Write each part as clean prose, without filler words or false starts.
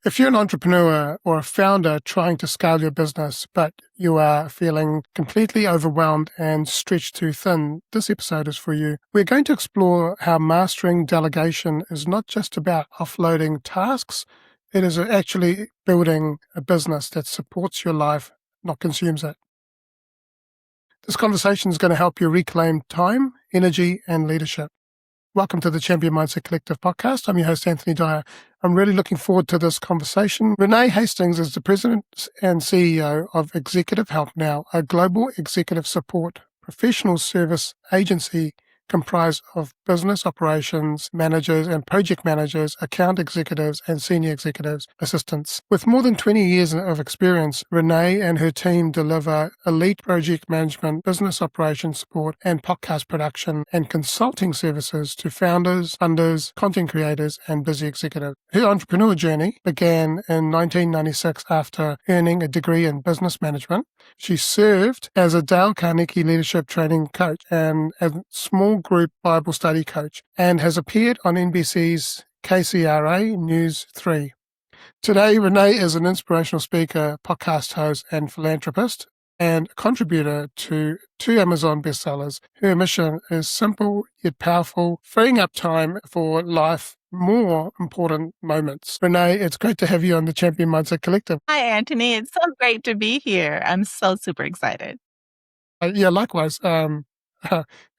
If you're an entrepreneur or a founder trying to scale your business, but you are feeling completely overwhelmed and stretched too thin, this episode is for you. We're going to explore how mastering delegation is not just about offloading tasks, it is actually building a business that supports your life, not consumes it. This conversation is going to help you reclaim time, energy, and leadership. Welcome to the Champion Mindset Collective podcast. I'm your host, Anthony Dahya. I'm really looking forward to this conversation. Renee Hastings is the president and CEO of Executive Help Now, a global executive support professional service agency comprised of business operations managers and project managers, account executives, and senior executives assistants. With more than 20 years of experience, Renee and her team deliver elite project management, business operations support, and podcast production and consulting services to founders, funders, content creators, and busy executives. Her entrepreneur journey began in 1996 after earning a degree in business management. She served as a Dale Carnegie leadership training coach and a small group Bible study coach, and has appeared on NBC's KCRA News 3. Today, Renee is an inspirational speaker, podcast host, and philanthropist, and a contributor to 2 Amazon bestsellers. Her mission is simple yet powerful, freeing up time for life more important moments. Renee, it's great to have you on the Champion Mindset Collective. Hi, Anthony. It's so great to be here. I'm so super excited. Yeah, likewise.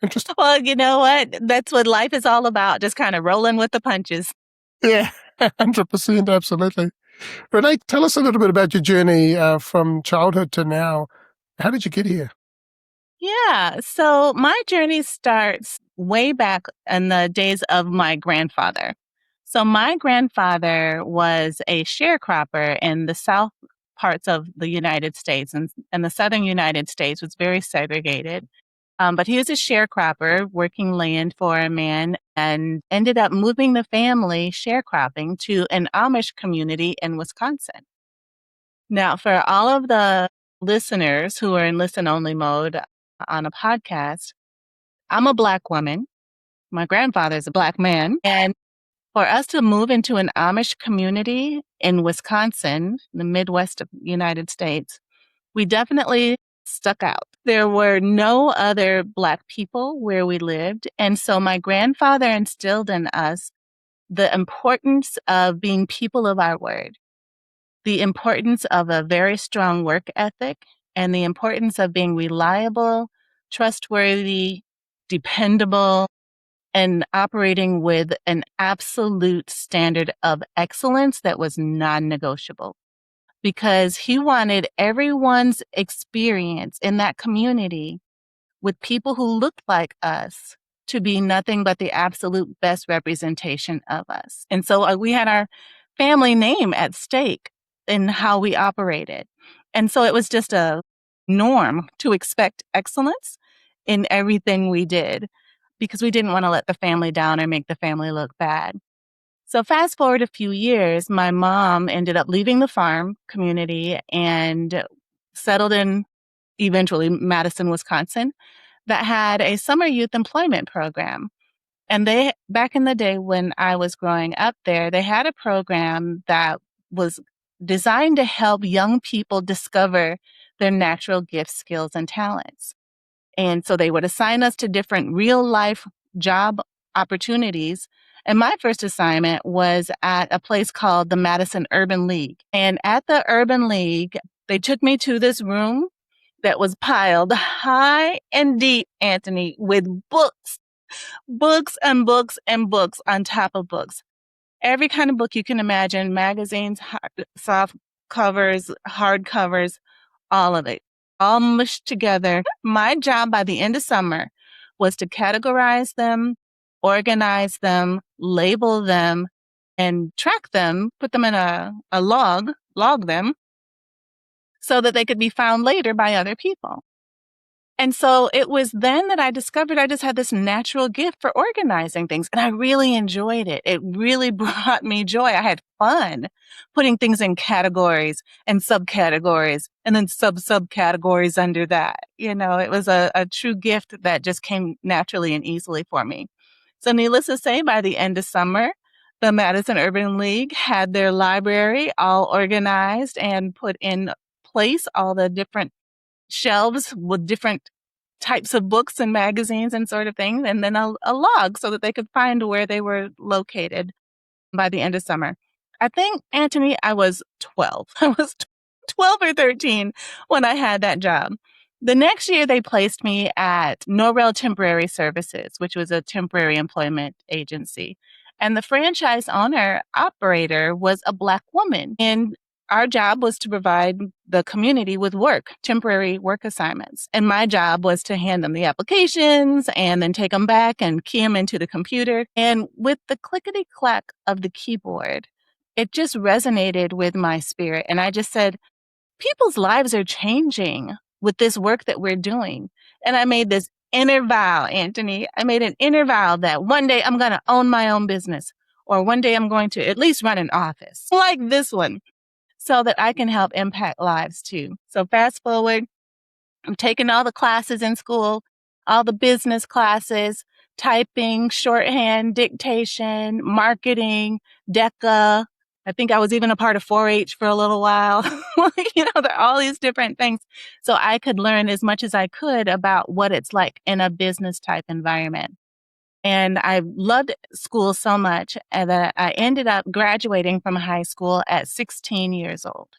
Interesting. Well, you know what? That's what life is all about, just kind of rolling with the punches. Yeah, 100%, absolutely. Renee, tell us a little bit about your journey from childhood to now. How did you get here? Yeah, so my journey starts way back in the days of my grandfather. So my grandfather was a sharecropper in the south parts of the United States, and the southern United States was very segregated. But he was a sharecropper working land for a man and ended up moving the family sharecropping to an Amish community in Wisconsin. Now, for all of the listeners who are in listen-only mode on a podcast, I'm a Black woman. My grandfather's a Black man. And for us to move into an Amish community in Wisconsin, the Midwest of the United States, we definitely stuck out. There were no other Black people where we lived. And so my grandfather instilled in us the importance of being people of our word, the importance of a very strong work ethic, and the importance of being reliable, trustworthy, dependable, and operating with an absolute standard of excellence that was non-negotiable. Because he wanted everyone's experience in that community with people who looked like us to be nothing but the absolute best representation of us. And so we had our family name at stake in how we operated. And so it was just a norm to expect excellence in everything we did because we didn't want to let the family down or make the family look bad. So fast forward a few years, my mom ended up leaving the farm community and settled in eventually Madison, Wisconsin, that had a summer youth employment program. And they, back in the day when I was growing up there, they had a program that was designed to help young people discover their natural gifts, skills, and talents. And so they would assign us to different real life job opportunities. And my first assignment was at a place called the Madison Urban League. And at the Urban League, they took me to this room that was piled high and deep, Anthony, with books and books and books on top of books. Every kind of book you can imagine, magazines, soft covers, hard covers, all of it, all mushed together. My job by the end of summer was to categorize them, organize them, label them, and track them, put them in a log them, so that they could be found later by other people. And so it was then that I discovered I just had this natural gift for organizing things, and I really enjoyed it. It really brought me joy. I had fun putting things in categories and subcategories and then subcategories under that. You know, it was a true gift that just came naturally and easily for me. So needless to say, by the end of summer, the Madison Urban League had their library all organized and put in place, all the different shelves with different types of books and magazines and sort of things, and then a log so that they could find where they were located by the end of summer. I think, Anthony, I was 12. I was 12 or 13 when I had that job. The next year, they placed me at Norrell Temporary Services, which was a temporary employment agency. And the franchise owner operator was a Black woman. And our job was to provide the community with work, temporary work assignments. And my job was to hand them the applications and then take them back and key them into the computer. And with the clickety clack of the keyboard, it just resonated with my spirit. And I just said, people's lives are changing with this work that we're doing. And I made this inner vow, Anthony. I made an inner vow that one day I'm going to own my own business, or one day I'm going to at least run an office like this one, so that I can help impact lives too. So fast forward, I'm taking all the classes in school, all the business classes, typing, shorthand, dictation, marketing, DECA. I think I was even a part of 4-H for a little while. There are all these different things. So I could learn as much as I could about what it's like in a business type environment. And I loved school so much that I ended up graduating from high school at 16 years old.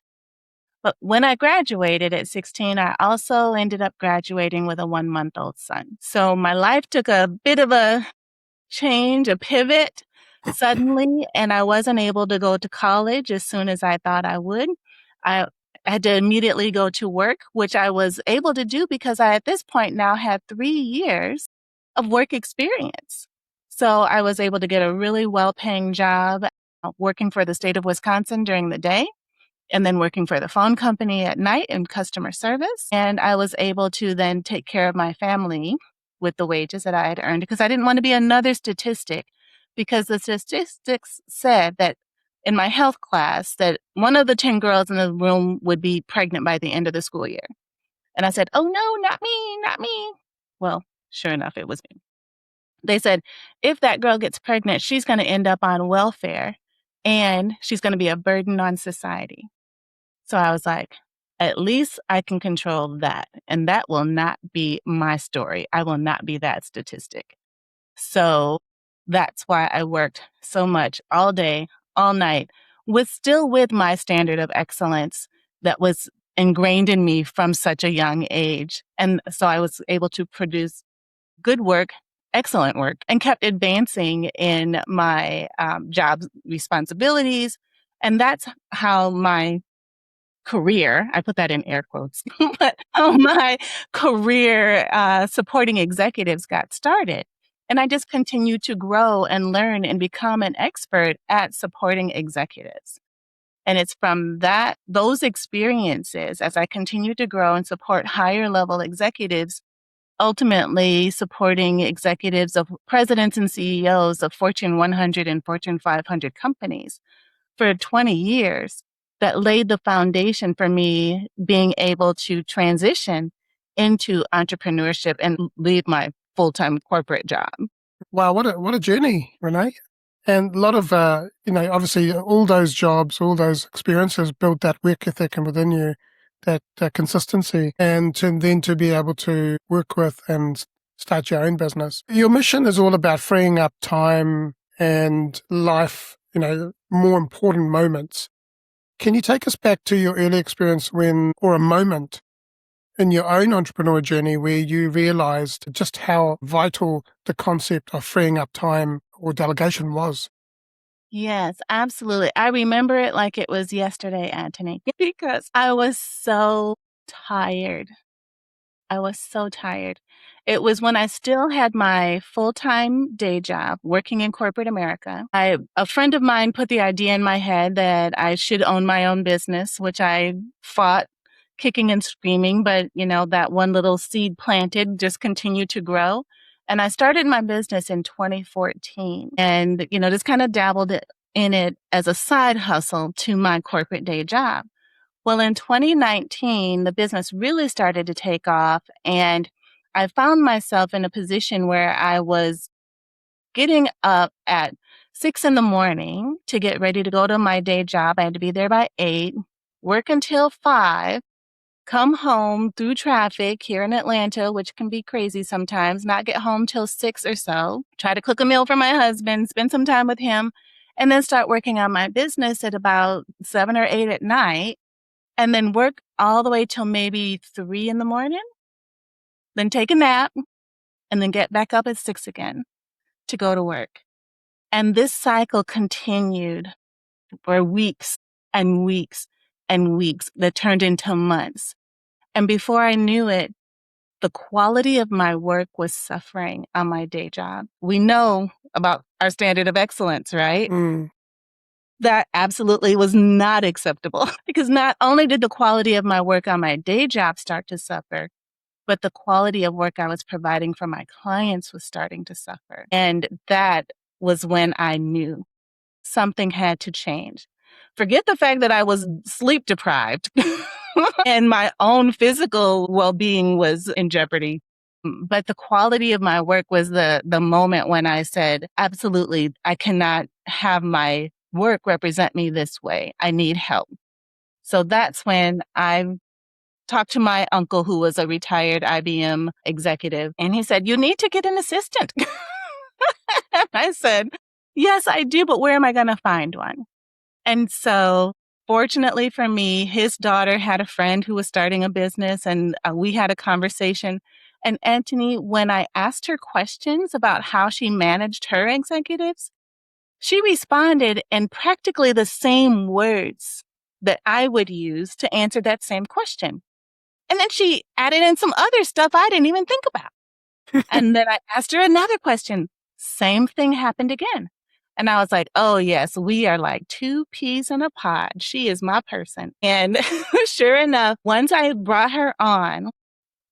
But when I graduated at 16, I also ended up graduating with a 1-month-old son. So my life took a bit of a change, a pivot suddenly, and I wasn't able to go to college as soon as I thought I would. I had to immediately go to work, which I was able to do because I, at this point now, had 3 years of work experience. So I was able to get a really well-paying job working for the state of Wisconsin during the day, and then working for the phone company at night in customer service. And I was able to then take care of my family with the wages that I had earned, because I didn't want to be another statistic, because the statistics said that in my health class that one of the 10 girls in the room would be pregnant by the end of the school year. And I said, oh no, not me, not me. Well, sure enough, it was me. They said, if that girl gets pregnant, she's going to end up on welfare and she's going to be a burden on society. So I was like, at least I can control that. And that will not be my story. I will not be that statistic. So that's why I worked so much all day, all night, with my standard of excellence that was ingrained in me from such a young age. And so I was able to produce good work, excellent work, and kept advancing in my job responsibilities. And that's how my career, I put that in air quotes, but how my career supporting executives got started. And I just continued to grow and learn and become an expert at supporting executives. And it's from those experiences, as I continue to grow and support higher level executives, ultimately supporting executives of presidents and CEOs of Fortune 100 and Fortune 500 companies for 20 years, that laid the foundation for me being able to transition into entrepreneurship and leave my full-time corporate job. Wow, what a journey, Renee. And a lot of, obviously all those jobs, all those experiences built that work ethic and within you, that consistency, and to be able to work with and start your own business. Your mission is all about freeing up time and life, more important moments. Can you take us back to your early experience or a moment in your own entrepreneur journey where you realized just how vital the concept of freeing up time or delegation was? Yes, absolutely. I remember it like it was yesterday, Anthony, because I was so tired. I was so tired. It was when I still had my full-time day job working in corporate America. A friend of mine put the idea in my head that I should own my own business, which I fought kicking and screaming, but that one little seed planted just continued to grow. And I started my business in 2014 and, just kind of dabbled in it as a side hustle to my corporate day job. Well, in 2019, the business really started to take off, and I found myself in a position where I was getting up at 6 in the morning to get ready to go to my day job. I had to be there by 8, work until 5, come home through traffic here in Atlanta, which can be crazy sometimes, not get home till 6 or so, try to cook a meal for my husband, spend some time with him, and then start working on my business at about 7 or 8 at night, and then work all the way till maybe 3 in the morning, then take a nap, and then get back up at 6 again to go to work. And this cycle continued for weeks and weeks and weeks that turned into months. And before I knew it, the quality of my work was suffering on my day job. We know about our standard of excellence, right? Mm. That absolutely was not acceptable because not only did the quality of my work on my day job start to suffer, but the quality of work I was providing for my clients was starting to suffer. And that was when I knew something had to change. Forget the fact that I was sleep deprived and my own physical well-being was in jeopardy. But the quality of my work was the moment when I said, absolutely, I cannot have my work represent me this way. I need help. So that's when I talked to my uncle, who was a retired IBM executive, and he said, you need to get an assistant. And I said, yes, I do, but where am I going to find one? And so fortunately for me, his daughter had a friend who was starting a business, and we had a conversation. And Anthony, when I asked her questions about how she managed her executives, she responded in practically the same words that I would use to answer that same question. And then she added in some other stuff I didn't even think about. And then I asked her another question. Same thing happened again. And I was like, oh, yes, we are like 2 peas in a pod. She is my person. And sure enough, once I brought her on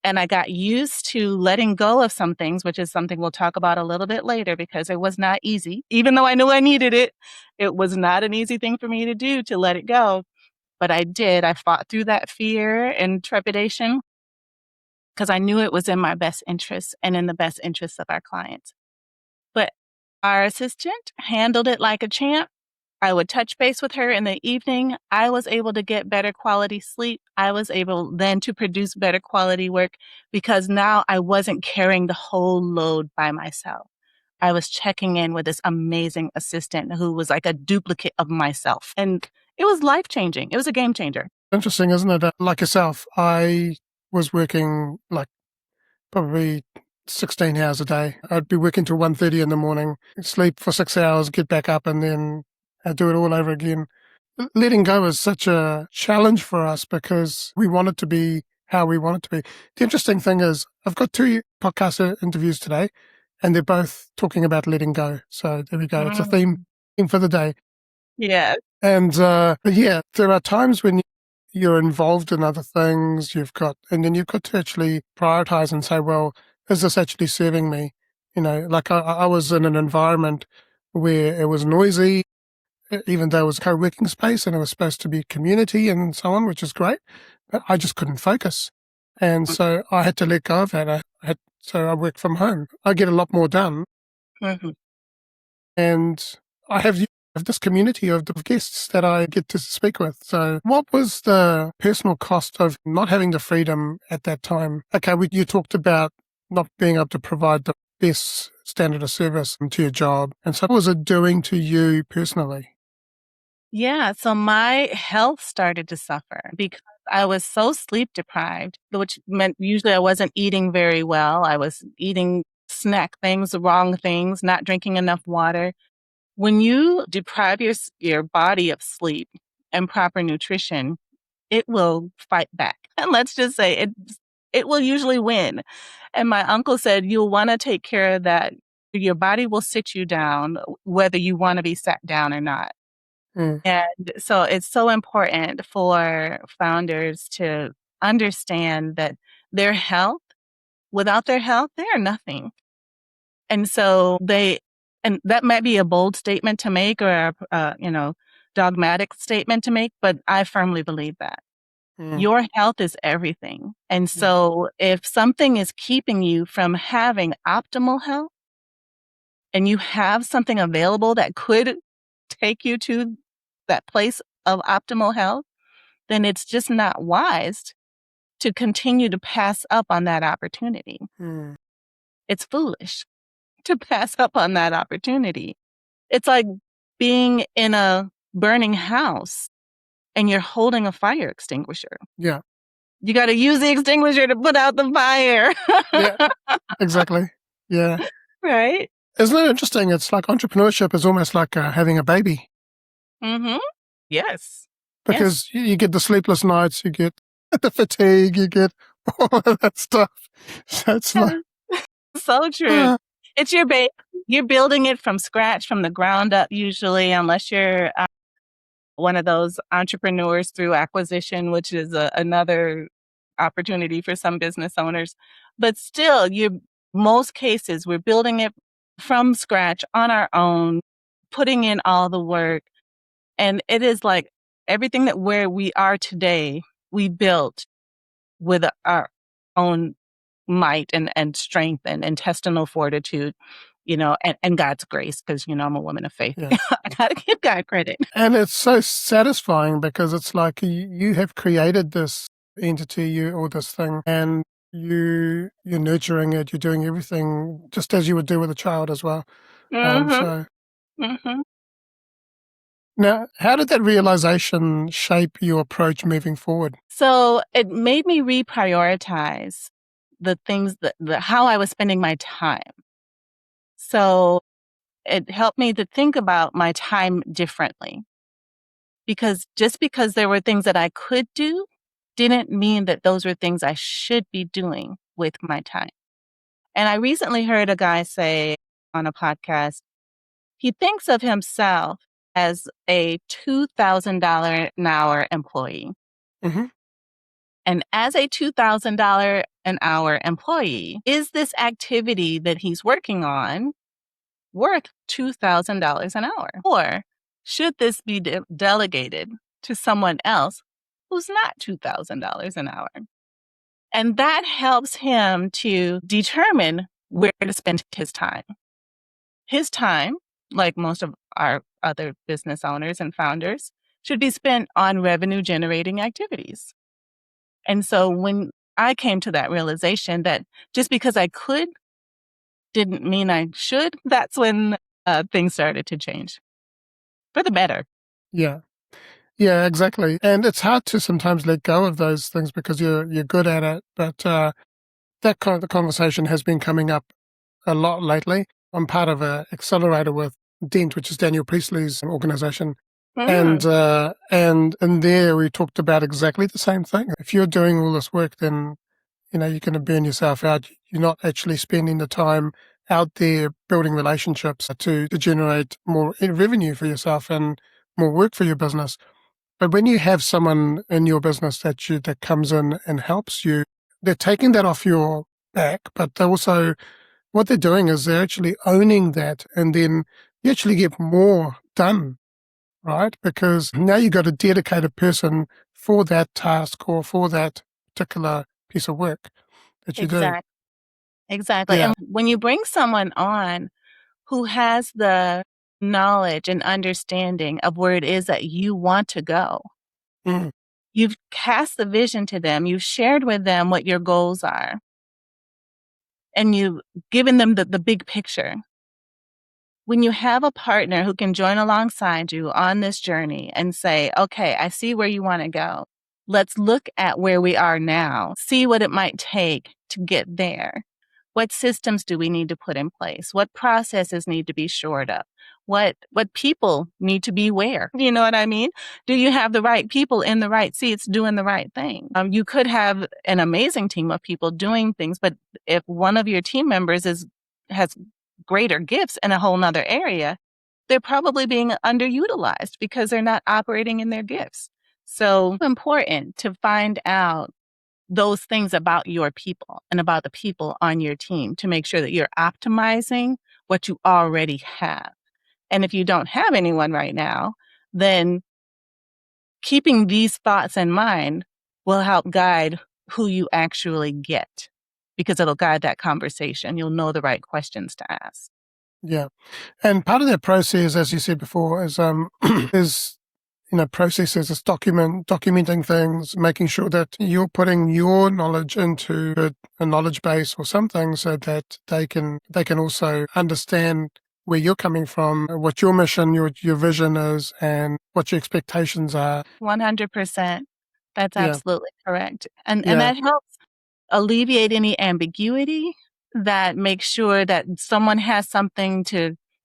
and I got used to letting go of some things, which is something we'll talk about a little bit later because it was not easy. Even though I knew I needed it, it was not an easy thing for me to do to let it go. But I did. I fought through that fear and trepidation because I knew it was in my best interest and in the best interest of our clients. But our assistant handled it like a champ. I would touch base with her in the evening. I was able to get better quality sleep. I was able then to produce better quality work because now I wasn't carrying the whole load by myself. I was checking in with this amazing assistant who was like a duplicate of myself. And it was life-changing. It was a game changer. Interesting, isn't it? Like yourself, I was working like probably 16 hours a day. I'd be working till 1:30 in the morning, sleep for 6 hours, get back up, and then I'd do it all over again. Letting go is such a challenge for us because we want it to be how we want it to be. The interesting thing is I've got 2 podcast interviews today, and they're both talking about letting go. So there we go. It's a theme for the day. Yeah. And but yeah, there are times when you're involved in other things, and then you've got to actually prioritize and say, well, is this actually serving me? You know, like I was in an environment where it was noisy, even though it was a co-working space and it was supposed to be community and so on, which is great, but I just couldn't focus. And so I had to let go of that. So I work from home. I get a lot more done. Mm-hmm. And I have this community of guests that I get to speak with. So what was the personal cost of not having the freedom at that time? Okay, you talked about not being able to provide the best standard of service to your job. And so what was it doing to you personally? Yeah, so my health started to suffer because I was so sleep deprived, which meant usually I wasn't eating very well. I was eating snack things, the wrong things, not drinking enough water. When you deprive your body of sleep and proper nutrition, it will fight back. And let's just say it will usually win. And my uncle said, you'll want to take care of that. Your body will sit you down, whether you want to be sat down or not. Mm. And so it's so important for founders to understand that their health, without their health, they are nothing. And so and that might be a bold statement to make or a dogmatic statement to make, but I firmly believe that. Your health is everything. And so if something is keeping you from having optimal health, and you have something available that could take you to that place of optimal health, then it's just not wise to continue to pass up on that opportunity. It's foolish to pass up on that opportunity. It's like being in a burning house and you're holding a fire extinguisher. Yeah. You got to use the extinguisher to put out the fire. Yeah, exactly. Yeah. Right? Isn't it interesting? It's like entrepreneurship is almost like having a baby Mm-hmm. Yes. because you get the sleepless nights, you get the fatigue, you get all of that stuff. So it's like, So true. It's your baby. You're building it from scratch, from the ground up, usually, unless you're one of those entrepreneurs through acquisition, which is another opportunity for some business owners. But still, most cases, we're building it from scratch on our own, putting in all the work. And it is like everything that where we are today, we built with our own might and strength and intestinal fortitude, and God's grace, because, I'm a woman of faith. Yeah. I got to give God credit. And it's so satisfying because it's like you have created this entity, or this thing, and you're nurturing it, you're doing everything just as you would do with a child as well. So now, how did that realization shape your approach moving forward? So it made me reprioritize the things how I was spending my time. So it helped me to think about my time differently, because just because there were things that I could do didn't mean that those were things I should be doing with my time. And I recently heard a guy say on a podcast, he thinks of himself as a $2,000 an hour employee. Mm-hmm. And as a $2,000 an hour employee, is this activity that he's working on worth $2,000 an hour? Or should this be delegated to someone else who's not $2,000 an hour? And that helps him to determine where to spend his time. His time, like most of our other business owners and founders, should be spent on revenue generating activities. And so when I came to that realization that just because I could didn't mean I should, that's when things started to change for the better. Yeah. Yeah, exactly. And it's hard to sometimes let go of those things because you're good at it. But that kind of conversation has been coming up a lot lately. I'm part of an accelerator with Dent, which is Daniel Priestley's organization. And in there we talked about exactly the same thing. If you're doing all this work, then you're going to burn yourself out. You're not actually spending the time out there building relationships to generate more revenue for yourself and more work for your business. But when you have someone in your business that comes in and helps you, they're taking that off your back, but they also, what they're doing is they're actually owning that, and then you actually get more done, right? Because now you've got a dedicated person for that task or for that particular piece of work that you do. Exactly. Yeah. And when you bring someone on who has the knowledge and understanding of where it is that you want to go, you've cast the vision to them, you've shared with them what your goals are, and you've given them the big picture. When you have a partner who can join alongside you on this journey and say, okay, I see where you want to go. Let's look at where we are now, see what it might take to get there. What systems do we need to put in place? What processes need to be shored up? What people need to be where? You know what I mean? Do you have the right people in the right seats doing the right thing? You could have an amazing team of people doing things, but if one of your team members has greater gifts in a whole nother area, they're probably being underutilized because they're not operating in their gifts. So it's important to find out those things about your people and about the people on your team to make sure that you're optimizing what you already have. And if you don't have anyone right now, then keeping these thoughts in mind will help guide who you actually get, because it'll guide that conversation. You'll know the right questions to ask. Yeah. And part of that process, as you said before, is is processes, is documenting things, making sure that you're putting your knowledge into a knowledge base or something, so that they can also understand where you're coming from, what your mission, your vision is, and what your expectations are. 100%. That's Yeah. absolutely correct. And Yeah. that helps alleviate any ambiguity, that makes sure that someone has something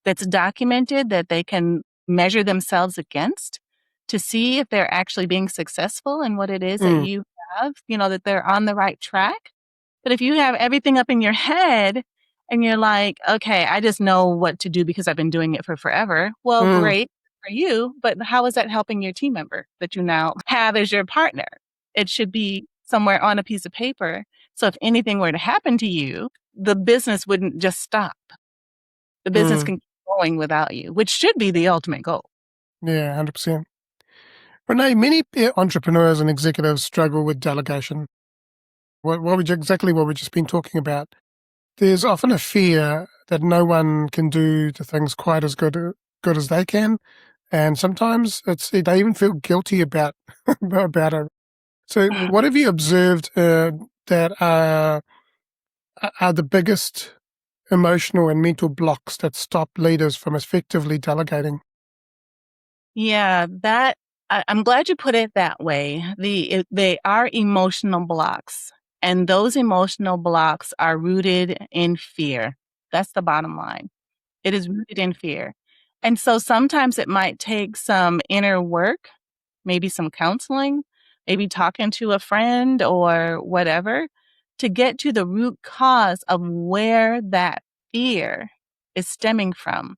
that's documented that they can measure themselves against to see if they're actually being successful in what it is that Mm, you have, that they're on the right track. But if you have everything up in your head and you're like, okay, I just know what to do because I've been doing it for forever. Well, mm, great for you, but how is that helping your team member that you now have as your partner? It should be somewhere on a piece of paper. So if anything were to happen to you, the business wouldn't just stop. The business mm. can keep going without you, which should be the ultimate goal. Yeah, 100%. Renee, many entrepreneurs and executives struggle with delegation. Exactly what we've just been talking about? There's often a fear that no one can do the things quite as good as they can, and sometimes they even feel guilty about about it. So, what have you observed that are the biggest emotional and mental blocks that stop leaders from effectively delegating? Yeah, I'm glad you put it that way. They are emotional blocks, and those emotional blocks are rooted in fear. That's the bottom line. It is rooted in fear. And so sometimes it might take some inner work, maybe some counseling, maybe talking to a friend or whatever, to get to the root cause of where that fear is stemming from.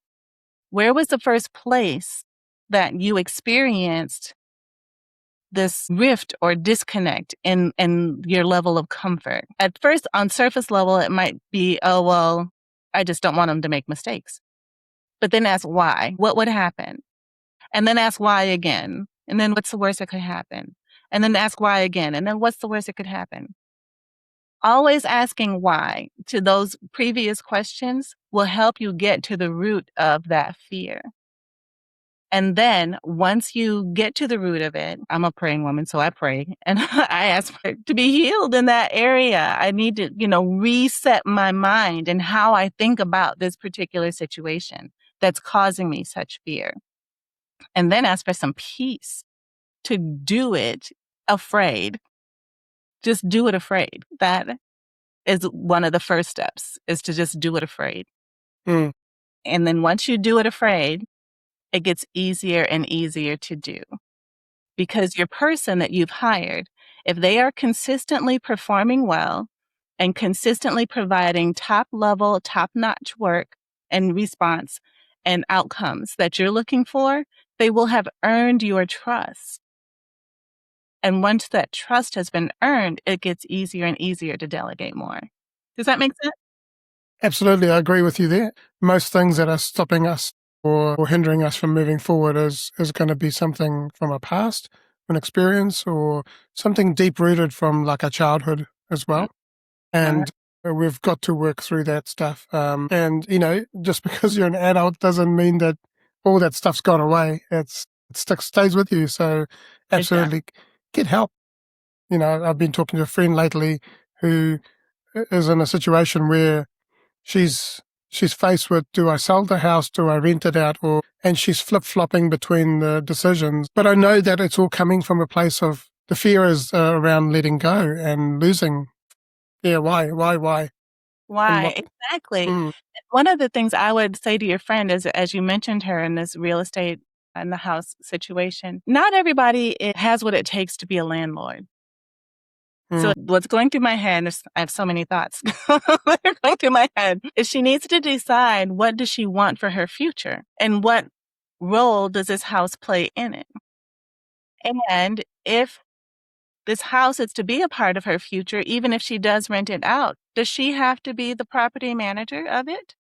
Where was the first place that you experienced this rift or disconnect in your level of comfort? At first, on surface level, it might be, oh, well, I just don't want them to make mistakes. But then ask why. What would happen? And then ask why again. And then what's the worst that could happen? And then ask why again. And then what's the worst that could happen? Always asking why to those previous questions will help you get to the root of that fear. And then once you get to the root of it, I'm a praying woman, so I pray and I ask for to be healed in that area. I need to, reset my mind and how I think about this particular situation that's causing me such fear. And then ask for some peace to do it afraid. Just do it afraid. That is one of the first steps, is to just do it afraid. Mm, And then once you do it afraid, it gets easier and easier to do. Because your person that you've hired, if they are consistently performing well and consistently providing top level, top notch work and response and outcomes that you're looking for, they will have earned your trust. And once that trust has been earned, it gets easier and easier to delegate more. Does that make sense? absolutely, I agree with you there. Most things that are stopping us or hindering us from moving forward is going to be something from our past, an experience, or something deep rooted from like our childhood as Mm, well. uh, And we've got to work through that stuff. And just because you're an adult doesn't mean that all that stuff's gone away. Stays with you. So it does. absolutely get help. I've been talking to a friend lately who is in a situation where she's she's faced with, do I sell the house, do I rent it out, and she's flip-flopping between the decisions. But I know that it's all coming from a place of the fear is around letting go and losing. Yeah, why? And Why? what? Exactly. Mm, One of the things I would say to your friend is, as you mentioned her in this real estate and the house situation, not everybody has what it takes to be a landlord. mm, So what's going through my head, I have so many thoughts that are going through my head, is she needs to decide, what does she want for her future and what role does this house play in it? And if this house is to be a part of her future, even if she does rent it out, does she have to be the property manager of it?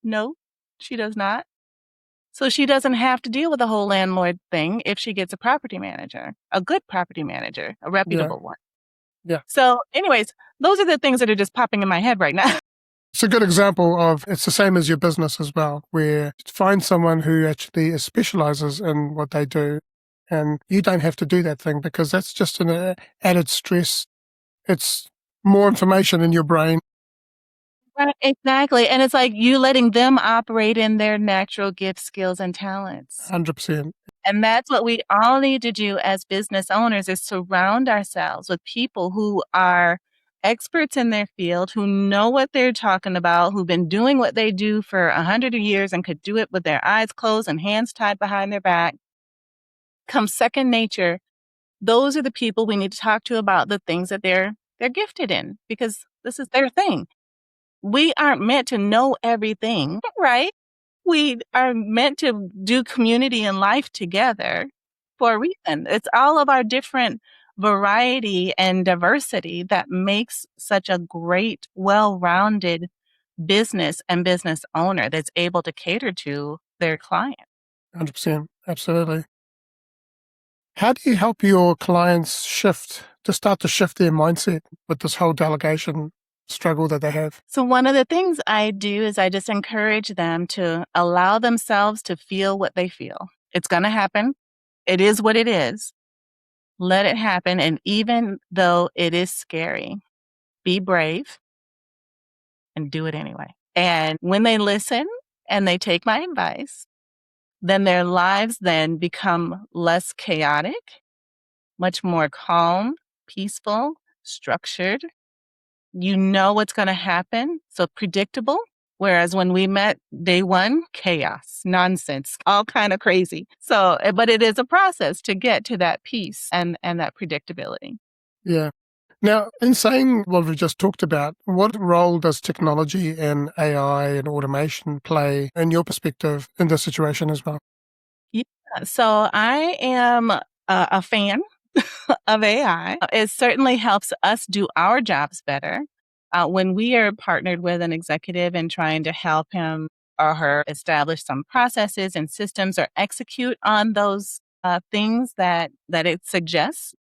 No, she does not. So she doesn't have to deal with the whole landlord thing if she gets a property manager, a good property manager, a yeah, reputable one. yeah. So anyways, those are the things that are just popping in my head right now. It's a good example of it's the same as your business as well, where find someone who actually specializes in what they do, and you don't have to do that thing because that's just an added stress. It's more information in your brain. Right, exactly, and it's like you letting them operate in their natural gifts, skills, and talents. 100%. And that's what we all need to do as business owners is surround ourselves with people who are experts in their field, who know what they're talking about, who've been doing what they do for 100 years and could do it with their eyes closed and hands tied behind their back. Come second nature, those are the people we need to talk to about the things that they're gifted in because this is their thing. We aren't meant to know everything, right? We are meant to do community and life together for a reason. It's all of our different variety and diversity that makes such a great, well-rounded business and business owner that's able to cater to their client. 100%. Absolutely. How do you help your clients start to shift their mindset with this whole delegation struggle that they have? So one of the things I do is I just encourage them to allow themselves to feel what they feel. It's going to happen. It is what it is. Let it happen. And even though it is scary, be brave and do it anyway. And when they listen and they take my advice, then their lives then become less chaotic, much more calm, peaceful, structured. You know what's going to happen. So predictable. Whereas when we met day one, chaos, nonsense, all kind of crazy. So, but it is a process to get to that peace and that predictability. Yeah. Now, in saying what we've just talked about, what role does technology and AI and automation play in your perspective in this situation as well? Yeah. So I am a fan of AI. It certainly helps us do our jobs better. When we are partnered with an executive and trying to help him or her establish some processes and systems or execute on those things that it suggests,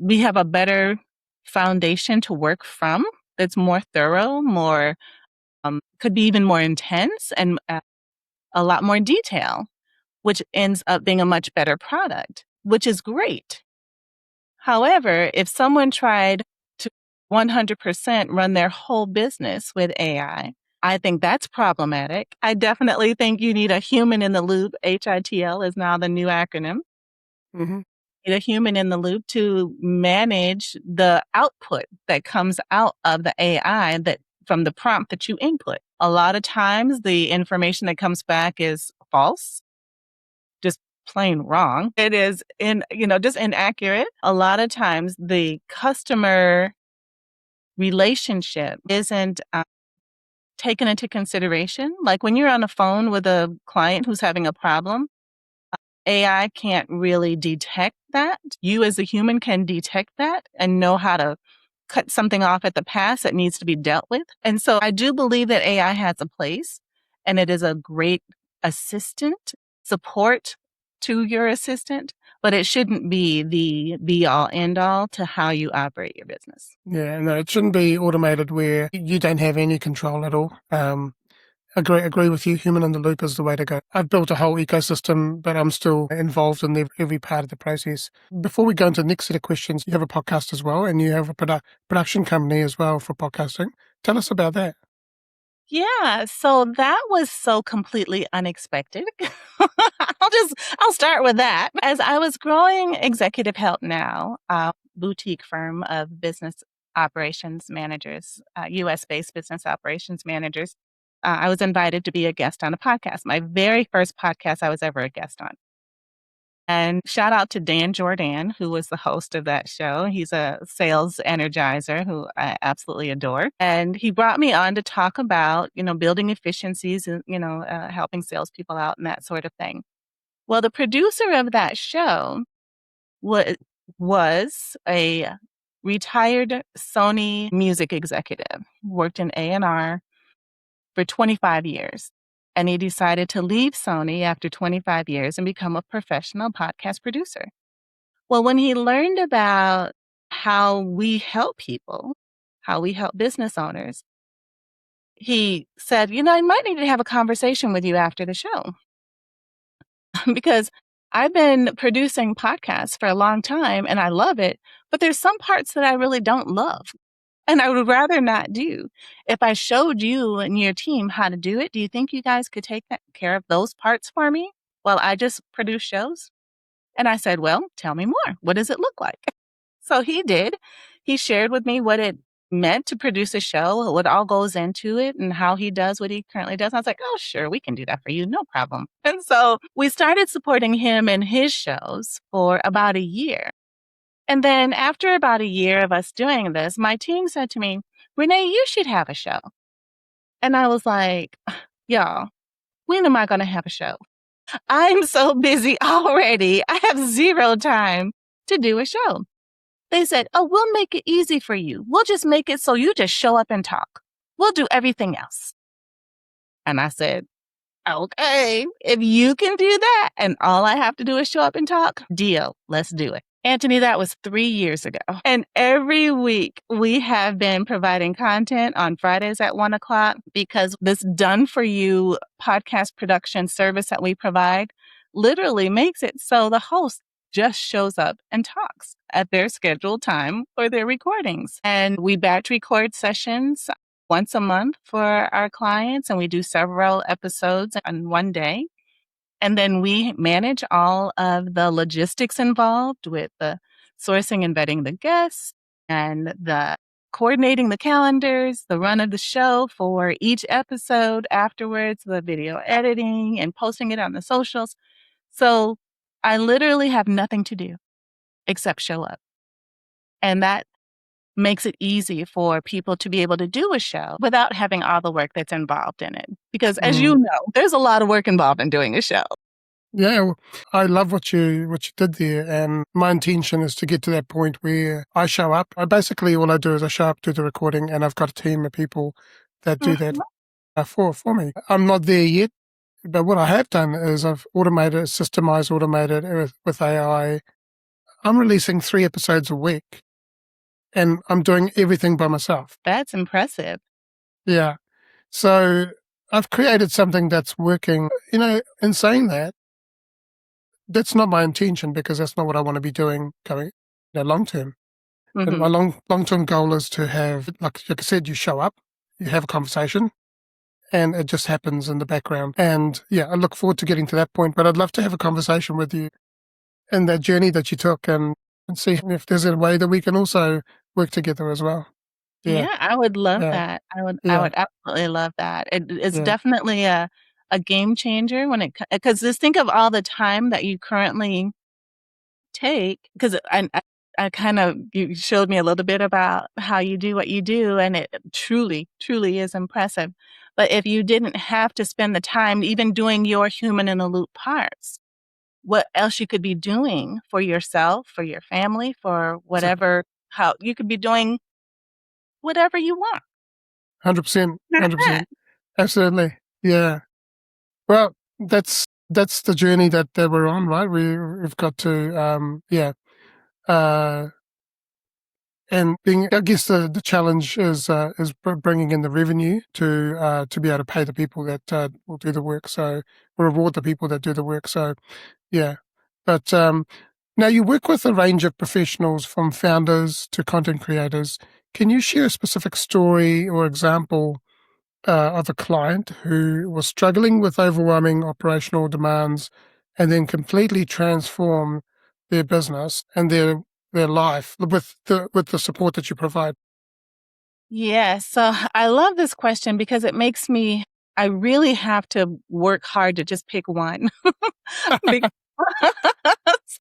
we have a better foundation to work from that's more thorough, more could be even more intense and a lot more detail, which ends up being a much better product, which is great. However, if someone tried to 100% run their whole business with I think that's problematic. I definitely think you need a human in the loop. HITL is now the new acronym. Hmm. You need a human in the loop to manage the output that comes out of the AI that from the prompt that you input. A lot of times the information that comes back is false, just plain wrong. It is just inaccurate. A lot of times the customer relationship isn't taken into consideration. Like when you're on the phone with a client who's having a problem, AI can't really detect that. You as a human can detect that and know how to cut something off at the pass that needs to be dealt with. And so I do believe that AI has a place and it is a great assistant, support to your assistant, but it shouldn't be the be all end all to how you operate your business. Yeah, no, it shouldn't be automated where you don't have any control at all. Agree with you. Human in the loop is the way to go. I've built a whole ecosystem, but I'm still involved in every part of the process. Before we go into the next set of questions, you have a podcast as well, and you have a production company as well for podcasting. Tell us about that. Yeah, so that was so completely unexpected. I'll start with that. As I was growing Executive Help Now, a boutique firm of business operations managers, US-based business operations managers, I was invited to be a guest on a podcast, my very first podcast I was ever a guest on. And shout out to Dan Jordan, who was the host of that show. He's a sales energizer who I absolutely adore. And he brought me on to talk about, building efficiencies and, helping salespeople out and that sort of thing. Well, the producer of that show was a retired Sony music executive, worked in A&R for 25 years. And he decided to leave Sony after 25 years and become a professional podcast producer. Well, when he learned about how we help people, how we help business owners, he said, I might need to have a conversation with you after the show because I've been producing podcasts for a long time and I love it, but there's some parts that I really don't love and I would rather not do. If I showed you and your team how to do it, do you think you guys could take care of those parts for me while I just produce shows? And I said, well, tell me more. What does it look like? So he did. He shared with me what it meant to produce a show, what all goes into it, and how he does what he currently does. I was like, oh, sure, we can do that for you. No problem. And so we started supporting him in his shows for about a year. And then after about a year of us doing this, my team said to me, Renee, you should have a show. And I was like, y'all, when am I going to have a show? I'm so busy already. I have zero time to do a show. They said, oh, we'll make it easy for you. We'll just make it so you just show up and talk. We'll do everything else. And I said, okay, if you can do that and all I have to do is show up and talk, deal, let's do it. Anthony, that was 3 years ago. And every week we have been providing content on Fridays at 1:00 because this done for you podcast production service that we provide literally makes it so the host just shows up and talks at their scheduled time for their recordings. And we batch record sessions once a month for our clients, and we do several episodes on one day. And then we manage all of the logistics involved with the sourcing and vetting the guests and the coordinating the calendars, the run of the show for each episode afterwards, the video editing and posting it on the socials. So I literally have nothing to do except show up. And that makes it easy for people to be able to do a show without having all the work that's involved in it. Because as you know, there's a lot of work involved in doing a show. Yeah, well, I love what you did there, and my intention is to get to that point where I show up. Basically all I do is I show up, do the recording, and I've got a team of people that do that for me. I'm not there yet, but what I have done is I've automated with AI. I'm releasing 3 episodes a week, and I'm doing everything by myself. That's impressive. Yeah. So I've created something that's working. In saying that, that's not my intention because that's not what I want to be doing going long term. And my long term goal is to have, like I said, you show up, you have a conversation, and it just happens in the background. And yeah, I look forward to getting to that point. But I'd love to have a conversation with you in that journey that you took, and see if there's a way that we can also work together as well. Yeah, I would love Yeah. that. I would Yeah. absolutely love that. It's Yeah. definitely a game changer when because just think of all the time that you currently take, because I kind of, you showed me a little bit about how you do what you do, and it truly, truly is impressive. But if you didn't have to spend the time even doing your human in the loop parts, what else you could be doing for yourself, for your family, for whatever, how you could be doing whatever you want. 100%. 100%. Absolutely. Yeah. Well, that's the journey that we're on, right? We've got to, and being, I guess the challenge is bringing in the revenue to be able to pay the people that will do the work. So reward the people that do the work. So yeah, but now you work with a range of professionals from founders to content creators. Can you share a specific story or example of a client who was struggling with overwhelming operational demands and then completely transform their business and their life with the support that you provide? Yeah, so I love this question because it makes me, I really have to work hard to just pick one. Because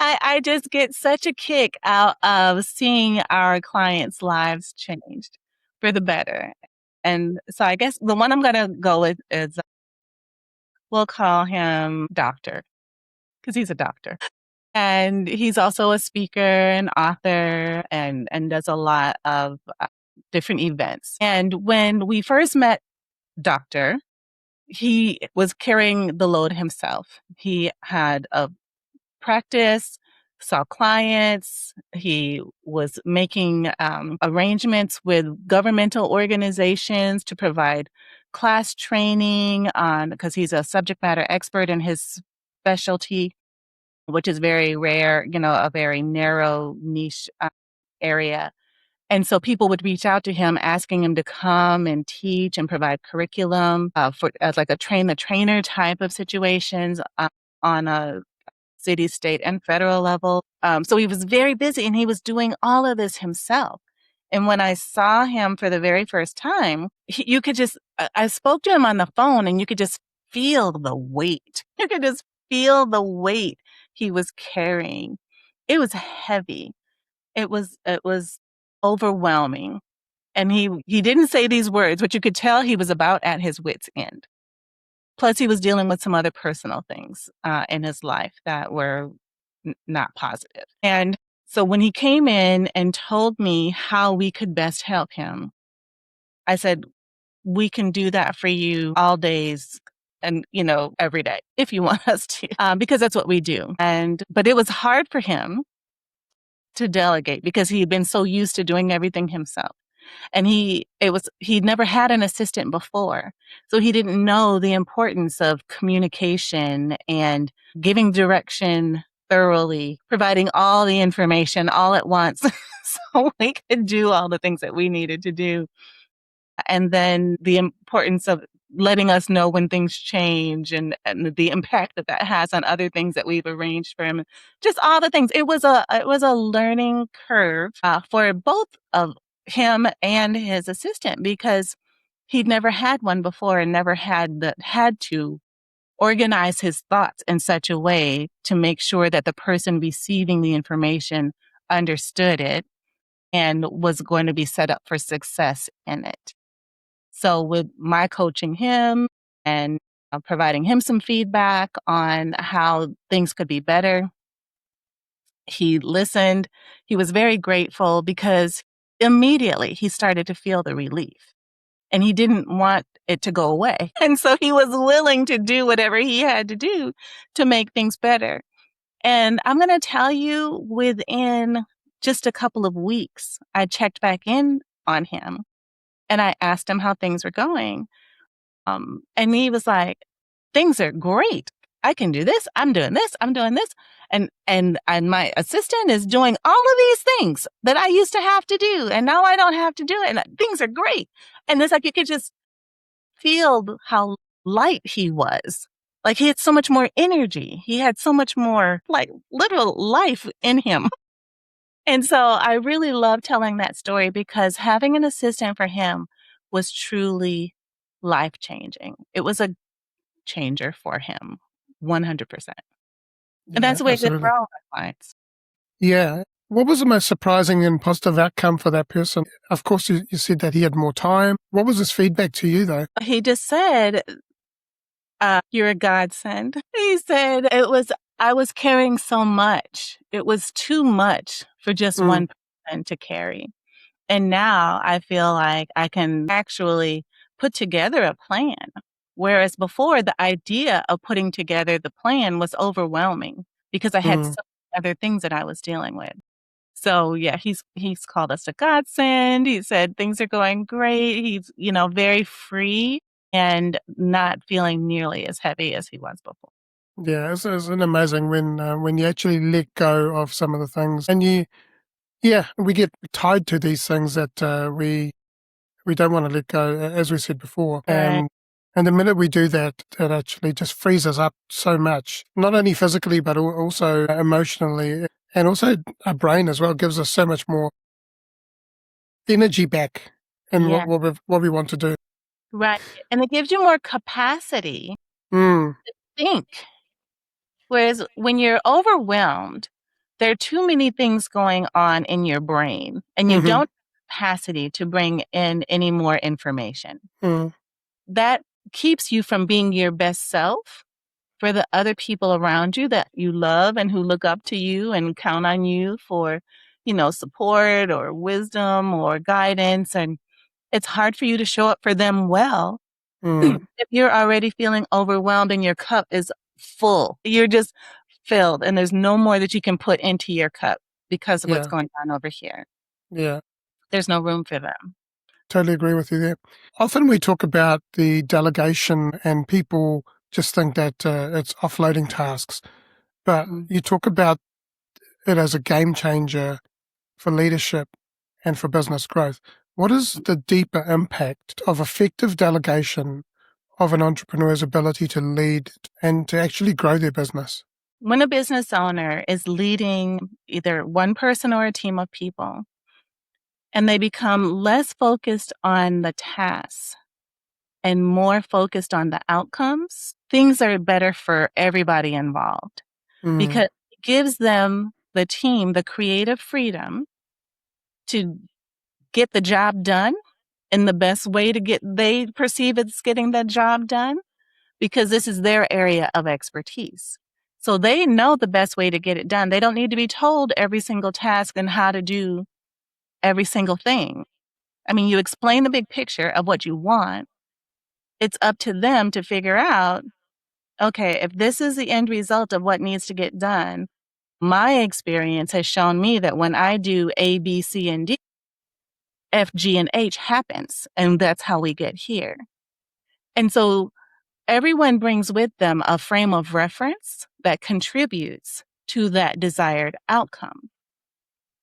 I just get such a kick out of seeing our clients' lives changed for the better. And so I guess the one I'm going to go with is, we'll call him Doctor, because he's a doctor. And he's also a speaker and author and does a lot of different events. And when we first met Doctor, he was carrying the load himself. He had a practice, saw clients. He was making arrangements with governmental organizations to provide class training on, because he's a subject matter expert in his specialty, which is very rare, a very narrow niche area. And so people would reach out to him asking him to come and teach and provide curriculum for as like a train the trainer type of situations on a city, state, and federal level. So he was very busy and he was doing all of this himself. And when I saw him for the very first time, you could just, I spoke to him on the phone and you could just feel the weight. You could just feel the weight he was carrying. It was heavy. It was overwhelming. And he didn't say these words, but you could tell he was about at his wit's end. Plus, he was dealing with some other personal things in his life that were not positive. And so when he came in and told me how we could best help him, I said, we can do that for you all days and, every day if you want us to, because that's what we do. But it was hard for him to delegate because he had been so used to doing everything himself. And he'd never had an assistant before. So he didn't know the importance of communication and giving direction thoroughly, providing all the information all at once so we could do all the things that we needed to do. And then the importance of letting us know when things change and the impact that has on other things that we've arranged for him. Just all the things. It was a learning curve for both of him and his assistant because he'd never had one before and never had to organize his thoughts in such a way to make sure that the person receiving the information understood it and was going to be set up for success in it. So with my coaching him and providing him some feedback on how things could be better, he listened. He was very grateful because immediately he started to feel the relief and he didn't want it to go away. And so he was willing to do whatever he had to do to make things better. And I'm going to tell you, within just a couple of weeks, I checked back in on him and I asked him how things were going. And he was like, things are great. I can do this. I'm doing this. I'm doing this. And my assistant is doing all of these things that I used to have to do. And now I don't have to do it. And things are great. And it's like, you could just feel how light he was. Like he had so much more energy. He had so much more like literal life in him. And so I really love telling that story because having an assistant for him was truly life-changing. It was a changer for him, 100%. And Yeah, that's the way it is absolutely. for all of our clients. Yeah. What was the most surprising and positive outcome for that person? Of course, you said that he had more time. What was his feedback to you, though? He just said, you're a godsend. He said I was carrying so much. It was too much for just Mm, one person to carry. And now I feel like I can actually put together a plan. Whereas before, the idea of putting together the plan was overwhelming because I had mm. so many other things that I was dealing with. So yeah, he's called us a godsend. He said things are going great. He's, very free and not feeling nearly as heavy as he was before. Yeah, it's an amazing when you actually let go of some of the things, and we get tied to these things that we don't want to let go, as we said before, Right. and the minute we do that, it actually just frees us up so much, not only physically but also emotionally, and also our brain as well gives us so much more energy back in Yeah. what we want to do. Right. And it gives you more capacity Mm, to think. Whereas when you're overwhelmed, there are too many things going on in your brain and you mm-hmm, don't have capacity to bring in any more information. mm, That keeps you from being your best self for the other people around you that you love and who look up to you and count on you for, support or wisdom or guidance. And it's hard for you to show up for them well mm, if you're already feeling overwhelmed and your cup is full. You're just filled and there's no more that you can put into your cup because of what's yeah, going on over here. yeah. There's no room for them. totally agree with you there. Often we talk about the delegation and people just think that it's offloading tasks, but you talk about it as a game changer for leadership and for business growth. What is the deeper impact of effective delegation of an entrepreneur's ability to lead and to actually grow their business? When a business owner is leading either one person or a team of people, and they become less focused on the tasks and more focused on the outcomes, things are better for everybody involved Mm, because it gives them, the team, the creative freedom to get the job done in the best way they perceive it's getting the job done because this is their area of expertise. So they know the best way to get it done. They don't need to be told every single task and how to do every single thing. I mean, you explain the big picture of what you want. It's up to them to figure out, okay, if this is the end result of what needs to get done, my experience has shown me that when I do A, B, C, and D, F, G, and H happens. And that's how we get here. And so everyone brings with them a frame of reference that contributes to that desired outcome.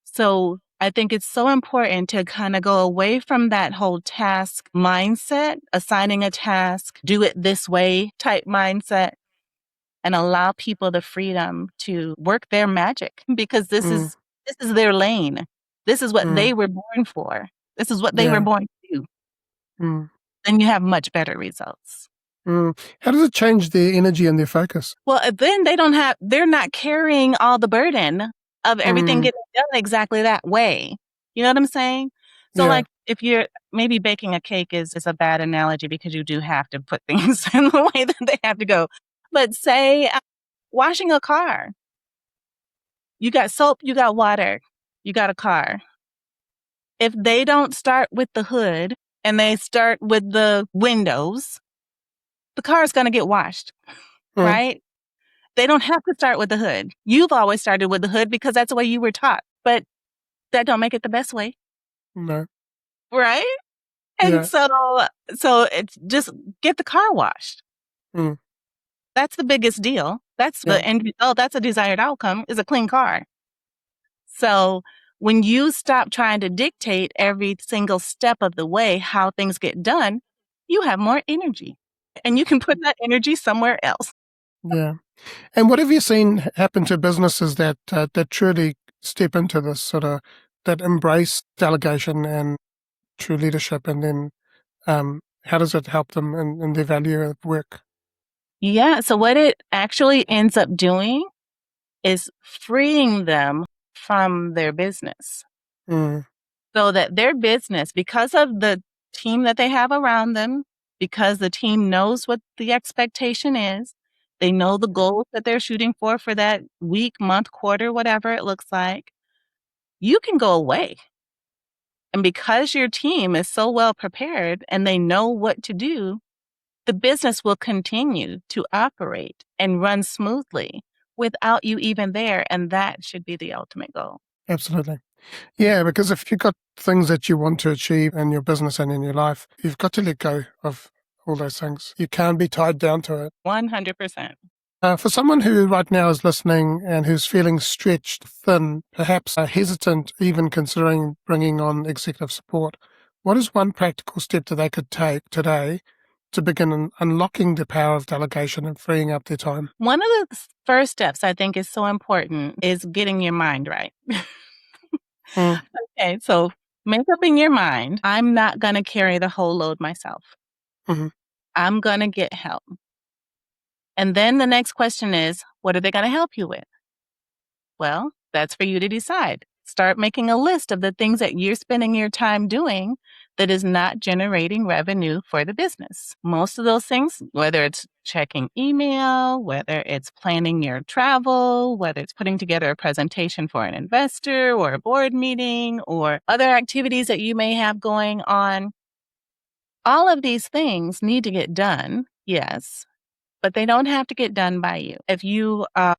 So I think it's so important to kind of go away from that whole task mindset, assigning a task, do it this way type mindset, and allow people the freedom to work their magic because mm, this is their lane. This is what mm, they were born for. This is what they were yeah. born to do. Mm, Then you have much better results. mm. How does it change their energy and their focus? Well, then they're not carrying all the burden of everything Mm, getting done exactly that way. You know what I'm saying? So yeah. like if you're maybe baking a cake is a bad analogy because you do have to put things in the way that they have to go. But say washing a car. You got soap, you got water, you got a car. If they don't start with the hood and they start with the windows, the car is going to get washed, Mm, right? They don't have to start with the hood. You've always started with the hood because that's the way you were taught, but that don't make it the best way, no. right? And Yeah. so it's just get the car washed. Mm, That's the biggest deal. That's yeah. the end result. That's a desired outcome is a clean car. So when you stop trying to dictate every single step of the way how things get done, you have more energy and you can put that energy somewhere else. Yeah. And what have you seen happen to businesses that truly step into this sort of that embrace delegation and true leadership, and then how does it help them in their value of work? Yeah. So what it actually ends up doing is freeing them from their business Mm, so that their business, because of the team that they have around them, because the team knows what the expectation is, they know the goals that they're shooting for that week, month, quarter, whatever it looks like, you can go away. And because your team is so well prepared and they know what to do, the business will continue to operate and run smoothly without you even there. And that should be the ultimate goal. absolutely. Yeah, because if you've got things that you want to achieve in your business and in your life, you've got to let go of all those things. You can't be tied down to it. 100%. For someone who right now is listening and who's feeling stretched thin, perhaps hesitant, even considering bringing on executive support, what is one practical step that they could take today to begin unlocking the power of delegation and freeing up their time? One of the first steps I think is so important is getting your mind right. Mm, Okay, so make up in your mind, I'm not going to carry the whole load myself. hmm I'm going to get help. And then the next question is, what are they going to help you with? Well, that's for you to decide. Start making a list of the things that you're spending your time doing that is not generating revenue for the business. Most of those things, whether it's checking email, whether it's planning your travel, whether it's putting together a presentation for an investor or a board meeting or other activities that you may have going on, all of these things need to get done, yes, but they don't have to get done by you. If you are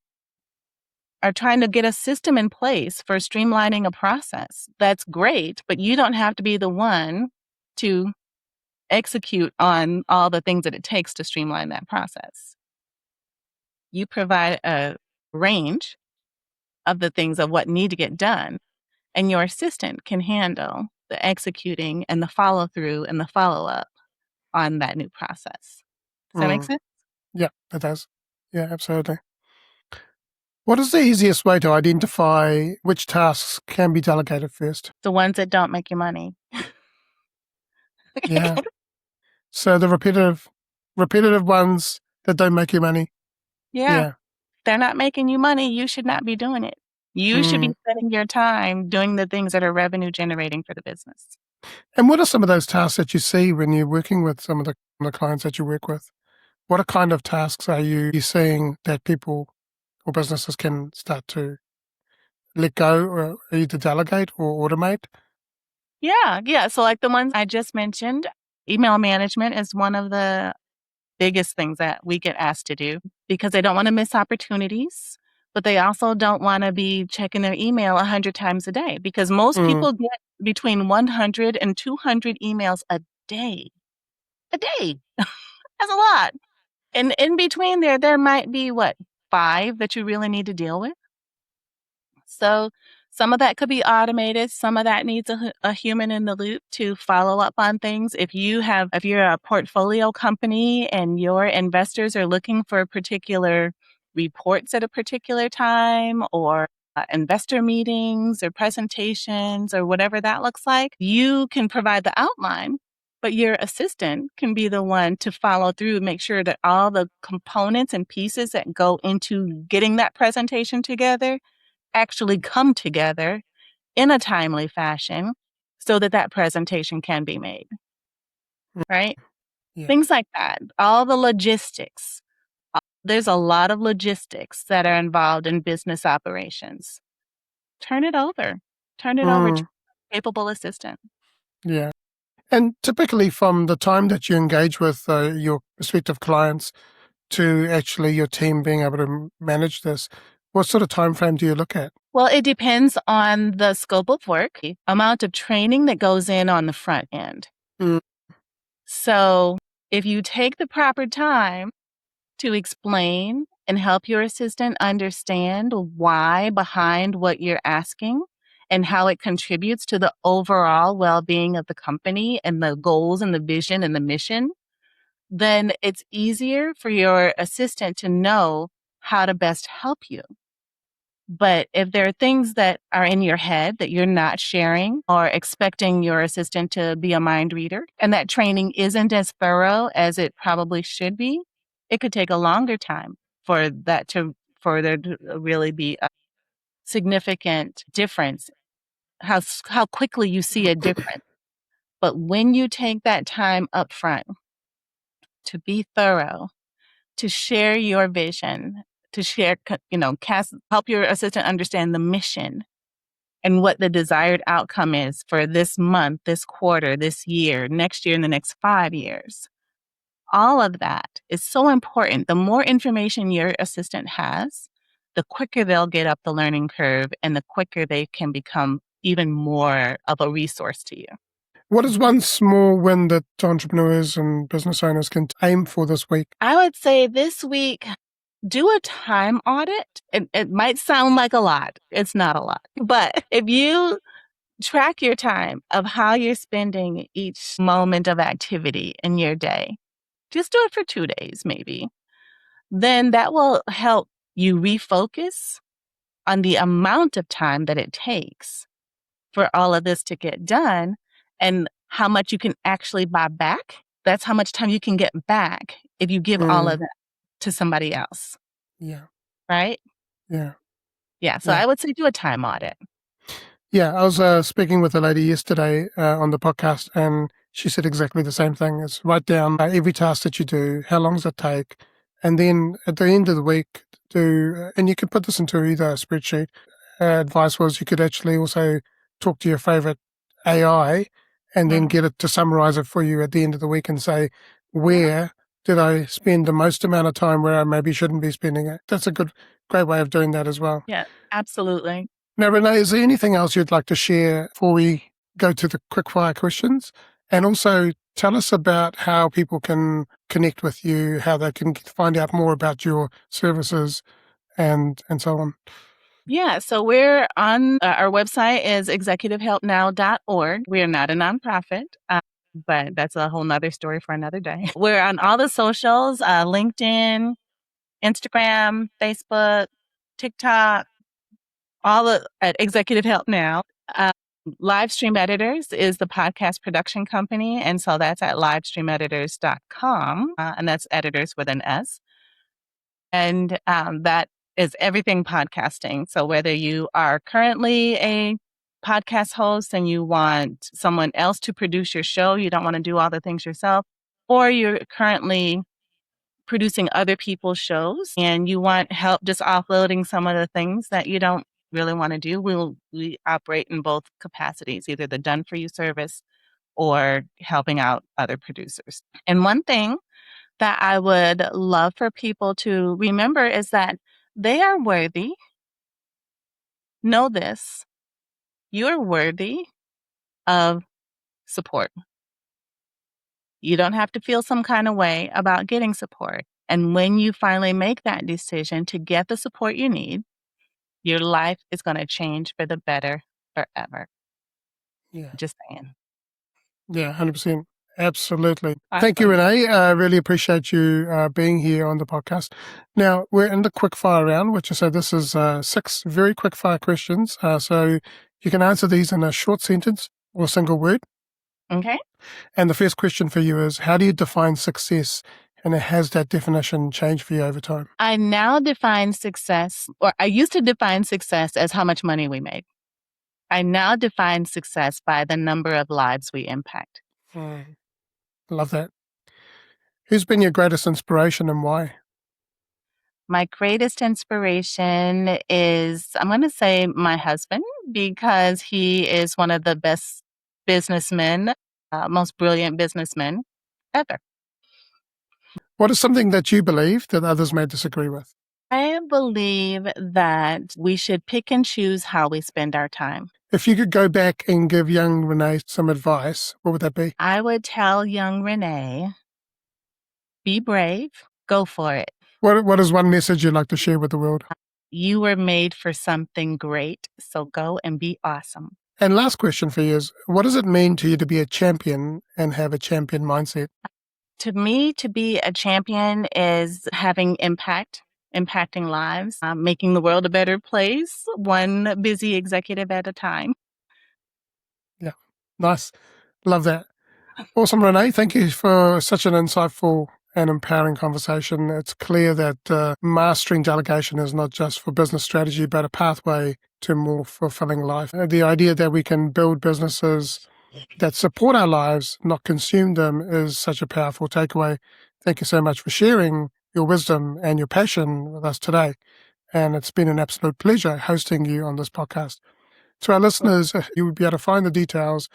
trying to get a system in place for streamlining a process. That's great, but you don't have to be the one to execute on all the things that it takes to streamline that process. You provide a range of the things of what need to get done, and your assistant can handle the executing and the follow through and the follow up on that new process. Does that make sense? Yeah, it does. Yeah, absolutely. What is the easiest way to identify which tasks can be delegated first? The ones that don't make you money. Yeah. So the repetitive ones that don't make you money. Yeah. They're not making you money. You should not be doing it. You should be spending your time doing the things that are revenue generating for the business. And what are some of those tasks that you see when you're working with some of the clients that you work with? What kind of tasks are you seeing that people or businesses can start to let go or either delegate or automate? Yeah. So like the ones I just mentioned, email management is one of the biggest things that we get asked to do because they don't want to miss opportunities, but they also don't want to be checking their email 100 times a day because most people get between 100 and 200 emails a day. A day. That's a lot. And in between there might be 5 that you really need to deal with. So some of that could be automated. Some of that needs a human in the loop to follow up on things. If you're a portfolio company and your investors are looking for particular reports at a particular time or investor meetings or presentations or whatever that looks like, you can provide the outline, but your assistant can be the one to follow through and make sure that all the components and pieces that go into getting that presentation together actually come together in a timely fashion so that that presentation can be made, right? Yeah. Things like that. All the logistics. There's a lot of logistics that are involved in business operations. Turn it over. Turn it over to a capable assistant. Yeah. And typically from the time that you engage with your prospective clients to actually your team being able to manage this, what sort of time frame do you look at? Well, it depends on the scope of work, the amount of training that goes in on the front end. So if you take the proper time to explain and help your assistant understand why behind what you're asking and how it contributes to the overall well-being of the company and the goals and the vision and the mission, then it's easier for your assistant to know how to best help you. But if there are things that are in your head that you're not sharing or expecting your assistant to be a mind reader, and that training isn't as thorough as it probably should be, it could take a longer time for there to really be a significant difference, how quickly you see a difference. But when you take that time up front to be thorough, to share your vision, to share, help your assistant understand the mission and what the desired outcome is for this month, this quarter, this year, next year, and the next 5 years. All of that is so important. The more information your assistant has, the quicker they'll get up the learning curve and the quicker they can become even more of a resource to you. What is one small win that entrepreneurs and business owners can aim for this week? I would say this week, do a time audit. It might sound like a lot. It's not a lot. But if you track your time of how you're spending each moment of activity in your day, just do it for 2 days maybe, then that will help you refocus on the amount of time that it takes for all of this to get done and how much you can actually buy back. That's how much time you can get back if you give all of that to somebody else. Yeah. Right? Yeah. Yeah. So I would say do a time audit. Yeah. I was speaking with a lady yesterday on the podcast, and she said exactly the same thing. Is write down every task that you do, how long does it take, and then at the end of the week, and you could put this into either a spreadsheet. Advice was you could actually also talk to your favorite AI and then get it to summarize it for you at the end of the week and say, where did I spend the most amount of time where I maybe shouldn't be spending it? That's a great way of doing that as well. Yeah, absolutely. Now, Renee, is there anything else you'd like to share before we go to the quick fire questions? And also tell us about how people can connect with you, how they can find out more about your services and so on. Yeah, so we're on our website is executivehelpnow.org. We are not a nonprofit, but that's a whole nother story for another day. We're on all the socials, LinkedIn, Instagram, Facebook, TikTok, at Executive Help Now. Livestream Editors is the podcast production company, and so that's at livestreameditors.com, and that's editors with an S. And that is everything podcasting. So whether you are currently a podcast host and you want someone else to produce your show, you don't want to do all the things yourself, or you're currently producing other people's shows and you want help just offloading some of the things that you don't really want to do, we operate in both capacities, either the done for you service or helping out other producers. And one thing that I would love for people to remember is that they are worthy. Know this. You're worthy of support. You don't have to feel some kind of way about getting support. And when you finally make that decision to get the support you need, your life is going to change for the better forever. Yeah. Just saying. Yeah, 100%. Absolutely. Awesome. Thank you, Renee. I really appreciate you being here on the podcast. Now, we're in the quickfire round, which is so this is 6 very quickfire questions. So you can answer these in a short sentence or a single word. Okay. And the first question for you is, how do you define success? And has that definition changed for you over time? I now define success, or I used to define success as how much money we make. I now define success by the number of lives we impact. Love that. Who's been your greatest inspiration and why? My greatest inspiration is, I'm going to say my husband, because he is one of the best businessmen, most brilliant businessmen ever. What is something that you believe that others may disagree with? I believe that we should pick and choose how we spend our time. If you could go back and give young Renee some advice, what would that be? I would tell young Renee, be brave, go for it. What is one message you'd like to share with the world? You were made for something great, so go and be awesome. And last question for you is, what does it mean to you to be a champion and have a champion mindset? To me, to be a champion is having impact, impacting lives, making the world a better place, one busy executive at a time. Yeah, nice. Love that. Awesome, Renee. Thank you for such an insightful and empowering conversation. It's clear that mastering delegation is not just for business strategy, but a pathway to more fulfilling life. The idea that we can build businesses that support our lives, not consume them, is such a powerful takeaway. Thank you so much for sharing your wisdom and your passion with us today. And it's been an absolute pleasure hosting you on this podcast. To our listeners, you will be able to find the details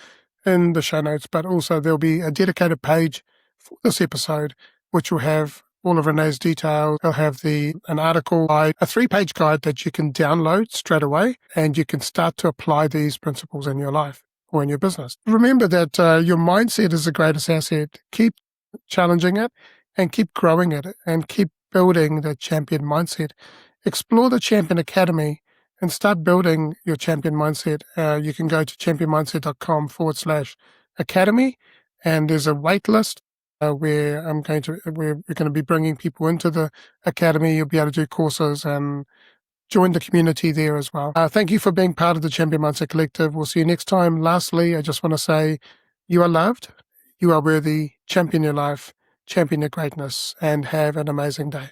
in the show notes, but also there'll be a dedicated page for this episode, which will have all of Renee's details. It'll have an article guide, a 3-page guide that you can download straight away, and you can start to apply these principles in your life or in your business. Remember that your mindset is the greatest asset. Keep challenging it and keep growing it and keep building that champion mindset. Explore the Champion Academy and start building your champion mindset. You can go to championmindset.com/academy, and there's a wait list where we're going to be bringing people into the academy. You'll be able to do courses and join the community there as well. Thank you for being part of the Champion Mindset Collective. We'll see you next time. Lastly, I just want to say you are loved, you are worthy, champion your life, champion your greatness, and have an amazing day.